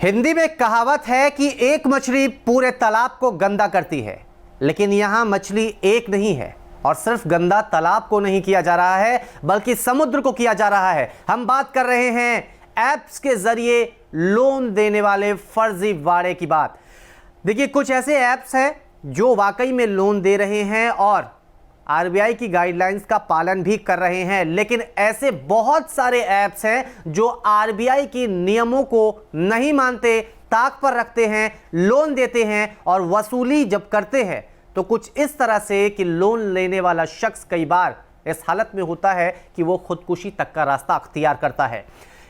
हिंदी में कहावत है कि एक मछली पूरे तालाब को गंदा करती है, लेकिन यहां मछली एक नहीं है और सिर्फ गंदा तालाब को नहीं किया जा रहा है बल्कि समुद्र को किया जा रहा है। हम बात कर रहे हैं ऐप्स के जरिए लोन देने वाले फर्जीवाड़े की बात। देखिए, कुछ ऐसे ऐप्स हैं जो वाकई में लोन दे रहे हैं और आरबीआई की गाइडलाइंस का पालन भी कर रहे हैं, लेकिन ऐसे बहुत सारे ऐप्स हैं जो आरबीआई के नियमों को नहीं मानते, ताक पर रखते हैं, लोन देते हैं और वसूली जब करते हैं तो कुछ इस तरह से कि लोन लेने वाला शख्स कई बार इस हालत में होता है कि वो खुदकुशी तक का रास्ता अख्तियार करता है।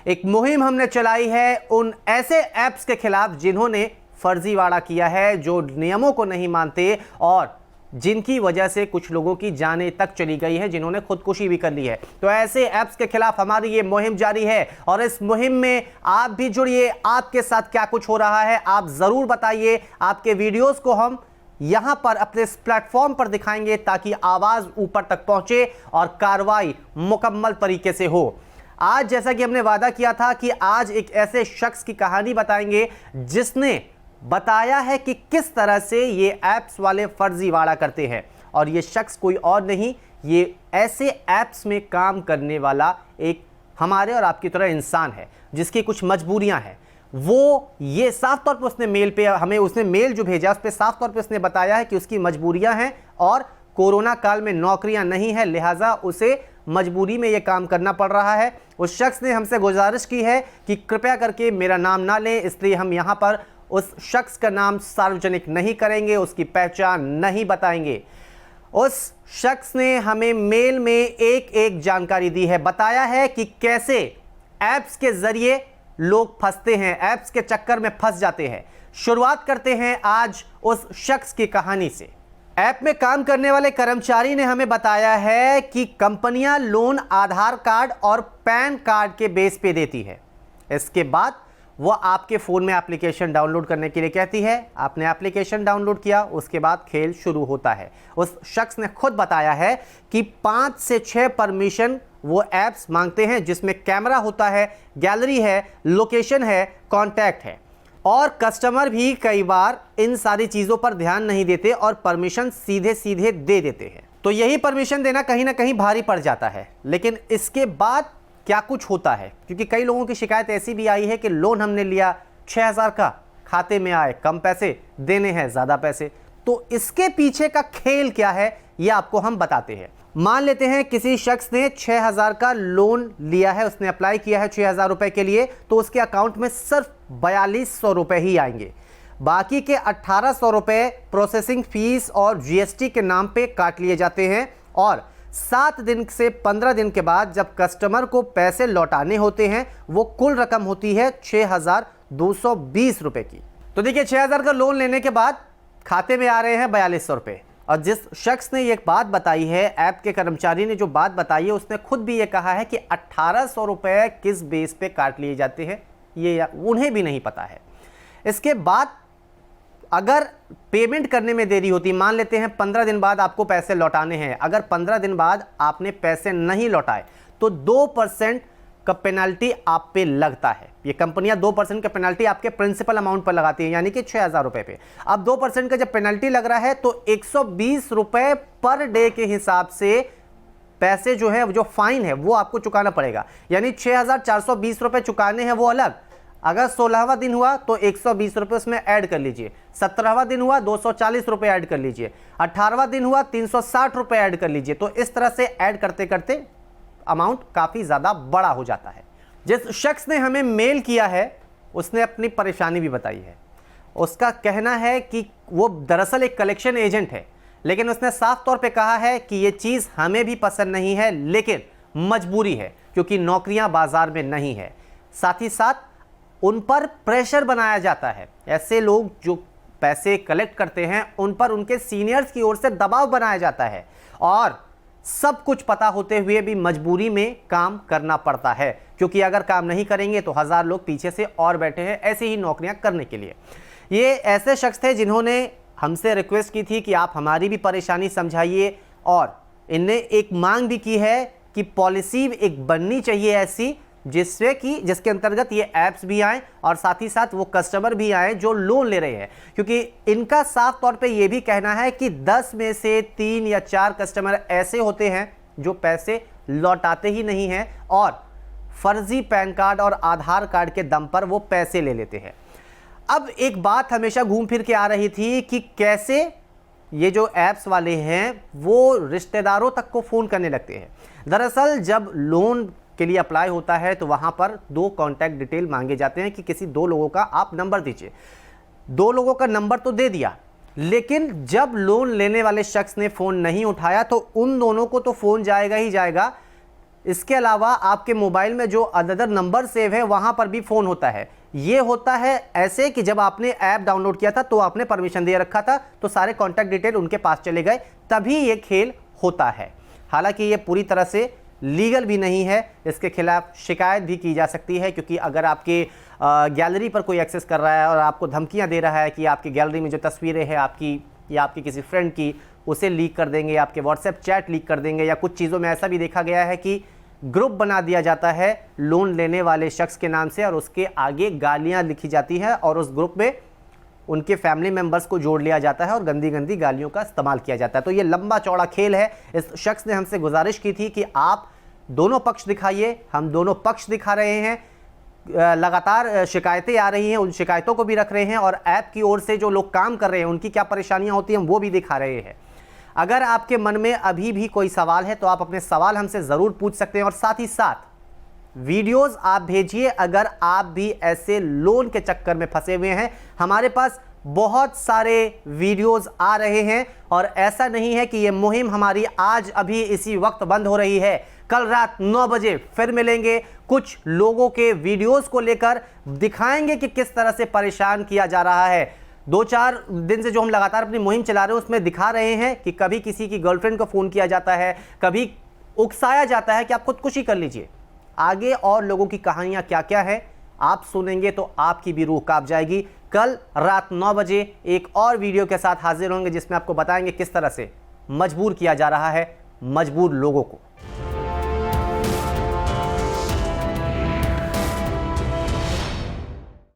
एक मुहिम हमने चलाई है उन ऐसे ऐप्स के खिलाफ जिन्होंने फर्जीवाड़ा किया है, जो नियमों को नहीं मानते और जिनकी वजह से कुछ लोगों की जानें तक चली गई है, जिन्होंने खुदकुशी भी कर ली है। तो ऐसे ऐप्स के खिलाफ हमारी ये मुहिम जारी है और इस मुहिम में आप भी जुड़िए। आपके साथ क्या कुछ हो रहा है आप जरूर बताइए। आपके वीडियोस को हम यहां पर अपने इस प्लेटफॉर्म पर दिखाएंगे ताकि आवाज ऊपर तक पहुंचे और कार्रवाई मुकम्मल तरीके से हो। आज जैसा कि हमने वादा किया था कि आज एक ऐसे शख्स की कहानी बताएंगे जिसने बताया है कि किस तरह से ये ऐप्स वाले फर्जीवाड़ा करते हैं। और ये शख्स कोई और नहीं, ये ऐसे ऐप्स में काम करने वाला एक हमारे और आपकी तरह इंसान है जिसकी कुछ मजबूरियां हैं। वो ये साफ तौर पर उसने मेल पे हमें उसने मेल जो भेजा उस पर साफ तौर पे उसने बताया है कि उसकी मजबूरियां हैं और कोरोना काल में नौकरियां नहीं है, लिहाजा उसे मजबूरी में ये काम करना पड़ रहा है। उस शख्स ने हमसे गुजारिश की है कि कृपया करके मेरा नाम ना लें, इसलिए हम यहाँ पर उस शख्स का नाम सार्वजनिक नहीं करेंगे, उसकी पहचान नहीं बताएंगे। उस शख्स ने हमें मेल में एक एक जानकारी दी है, बताया है कि कैसे ऐप्स के जरिए लोग फंसते हैं, ऐप्स के चक्कर में फंस जाते हैं। शुरुआत करते हैं आज उस शख्स की कहानी से। ऐप में काम करने वाले कर्मचारी ने हमें बताया है कि कंपनियां लोन आधार कार्ड और पैन कार्ड के बेस पे देती है। इसके बाद वो आपके फ़ोन में एप्लीकेशन डाउनलोड करने के लिए कहती है। आपने एप्लीकेशन डाउनलोड किया, उसके बाद खेल शुरू होता है। उस शख्स ने खुद बताया है कि 5 से 6 परमिशन वो ऐप्स मांगते हैं, जिसमें कैमरा होता है, गैलरी है, लोकेशन है, कॉन्टैक्ट है। और कस्टमर भी कई बार इन सारी चीज़ों पर ध्यान नहीं देते और परमिशन सीधे सीधे दे देते हैं। तो यही परमिशन देना कहीं ना कहीं भारी पड़ जाता है। लेकिन इसके बाद क्या कुछ होता है, क्योंकि कई लोगों की शिकायत ऐसी भी आई है कि लोन हमने लिया 6,000 का, खाते में आए कम पैसे, देने हैं ज़्यादा पैसे। तो इसके पीछे का खेल क्या है ये आपको हम बताते हैं। मान लेते हैं किसी शख्स ने 6,000 का लोन लिया है, उसने अप्लाई किया है 6,000 रुपए के लिए, तो उसके अकाउंट में सिर्फ 4,200 रुपए ही आएंगे। बाकी के 1,800 रुपए प्रोसेसिंग फीस और जीएसटी के नाम पे काट लिए जाते हैं और 7 दिन से 15 दिन के बाद जब कस्टमर को पैसे लौटाने होते हैं वो कुल रकम होती है 6,220 रुपए की। तो देखिए, 6,000 का लोन लेने के बाद खाते में आ रहे हैं 4,200 रुपए। और जिस शख्स ने ये बात बताई है, ऐप के कर्मचारी ने जो बात बताई है, उसने खुद भी ये कहा है कि 1,800 रुपए किस बेस पे काट लिए जाते हैं ये उन्हें भी नहीं पता है। इसके बाद अगर पेमेंट करने में देरी होती, मान लेते हैं 15 दिन बाद आपको पैसे लौटाने हैं, अगर 15 दिन बाद आपने पैसे नहीं लौटाए तो 2% का पेनल्टी आप पे लगता है। ये कंपनियां 2% का पेनल्टी आपके प्रिंसिपल अमाउंट पर लगाती हैं, यानी कि 6,000 रुपए पे। अब 2% का जब पेनल्टी लग रहा है तो 120 रुपए पर डे के हिसाब से पैसे जो है, जो फाइन है वो आपको चुकाना पड़ेगा। यानी 6,420 रुपए चुकाने हैं वो अलग। अगर 16वां दिन हुआ तो 120 रुपये उसमें ऐड कर लीजिए, 17वां दिन हुआ 240 रुपये ऐड कर लीजिए, 18वां दिन हुआ 360 रुपये ऐड कर लीजिए। तो इस तरह से ऐड करते करते अमाउंट काफ़ी ज़्यादा बड़ा हो जाता है। जिस शख्स ने हमें मेल किया है उसने अपनी परेशानी भी बताई है। उसका कहना है कि वो दरअसल एक कलेक्शन एजेंट है, लेकिन उसने साफ तौर पे कहा है कि ये चीज़ हमें भी पसंद नहीं है, लेकिन मजबूरी है क्योंकि नौकरियां बाजार में नहीं है। साथ ही साथ उन पर प्रेशर बनाया जाता है। ऐसे लोग जो पैसे कलेक्ट करते हैं उन पर उनके सीनियर्स की ओर से दबाव बनाया जाता है और सब कुछ पता होते हुए भी मजबूरी में काम करना पड़ता है, क्योंकि अगर काम नहीं करेंगे तो 1000 लोग पीछे से और बैठे हैं ऐसी ही नौकरियां करने के लिए। ये ऐसे शख्स थे जिन्होंने हमसे रिक्वेस्ट की थी कि आप हमारी भी परेशानी समझाइए और इनने एक मांग भी की है कि पॉलिसी एक बननी चाहिए ऐसी जिसके अंतर्गत ये ऐप्स भी आए और साथ ही साथ वो कस्टमर भी आए जो लोन ले रहे हैं, क्योंकि इनका साफ तौर पे ये भी कहना है कि 10 में से 3 या 4 कस्टमर ऐसे होते हैं जो पैसे लौटाते ही नहीं हैं और फर्जी पैन कार्ड और आधार कार्ड के दम पर वो पैसे ले लेते हैं। अब एक बात हमेशा घूम फिर के आ रही थी कि कैसे ये जो ऐप्स वाले हैं वो रिश्तेदारों तक को फ़ोन करने लगते हैं। दरअसल जब लोन के लिए अप्लाई होता है तो वहाँ पर 2 कॉन्टैक्ट डिटेल मांगे जाते हैं कि किसी 2 लोगों का आप नंबर दीजिए। 2 लोगों का नंबर तो दे दिया, लेकिन जब लोन लेने वाले शख्स ने फ़ोन नहीं उठाया तो उन दोनों को तो फ़ोन जाएगा ही जाएगा, इसके अलावा आपके मोबाइल में जो अदर नंबर सेव है वहाँ पर भी फ़ोन होता है। ये होता है ऐसे कि जब आपने ऐप डाउनलोड किया था तो आपने परमिशन दे रखा था, तो सारे कॉन्टैक्ट डिटेल उनके पास चले गए, तभी ये खेल होता है। हालांकि ये पूरी तरह से लीगल भी नहीं है, इसके खिलाफ शिकायत भी की जा सकती है, क्योंकि अगर आपके गैलरी पर कोई एक्सेस कर रहा है और आपको धमकियां दे रहा है कि आपकी गैलरी में जो तस्वीरें हैं आपकी या आपकी किसी फ्रेंड की, उसे लीक कर देंगे, आपके व्हाट्सएप चैट लीक कर देंगे, या कुछ चीज़ों में ऐसा भी देखा गया है कि ग्रुप बना दिया जाता है लोन लेने वाले शख्स के नाम से और उसके आगे गालियां लिखी जाती हैं और उस ग्रुप में उनके फैमिली मेंबर्स को जोड़ लिया जाता है और गंदी गंदी गालियों का इस्तेमाल किया जाता है। तो ये लंबा चौड़ा खेल है। इस शख्स ने हमसे गुजारिश की थी कि आप दोनों पक्ष दिखाइए, हम दोनों पक्ष दिखा रहे हैं। लगातार शिकायतें आ रही हैं, उन शिकायतों को भी रख रहे हैं और ऐप की ओर से जो लोग काम कर रहे हैं उनकी क्या परेशानियां होती हैं वो भी दिखा रहे हैं। अगर आपके मन में अभी भी कोई सवाल है तो आप अपने सवाल हमसे ज़रूर पूछ सकते हैं और साथ ही साथ वीडियोस आप भेजिए अगर आप भी ऐसे लोन के चक्कर में फंसे हुए हैं। हमारे पास बहुत सारे वीडियोस आ रहे हैं और ऐसा नहीं है कि ये मुहिम हमारी आज अभी इसी वक्त बंद हो रही है। कल रात 9 बजे फिर मिलेंगे, कुछ लोगों के वीडियोस को लेकर दिखाएंगे कि किस तरह से परेशान किया जा रहा है। 2-4 दिन से जो हम लगातार अपनी मुहिम चला रहे हैं उसमें दिखा रहे हैं कि कभी किसी की गर्लफ्रेंड को फ़ोन किया जाता है, कभी उकसाया जाता है कि आप खुदकुशी कर लीजिए। आगे और लोगों की कहानियां क्या क्या है आप सुनेंगे तो आपकी भी रूह कांप जाएगी। कल रात 9 बजे एक और वीडियो के साथ हाजिर होंगे जिसमें आपको बताएंगे किस तरह से मजबूर किया जा रहा है मजबूर लोगों को।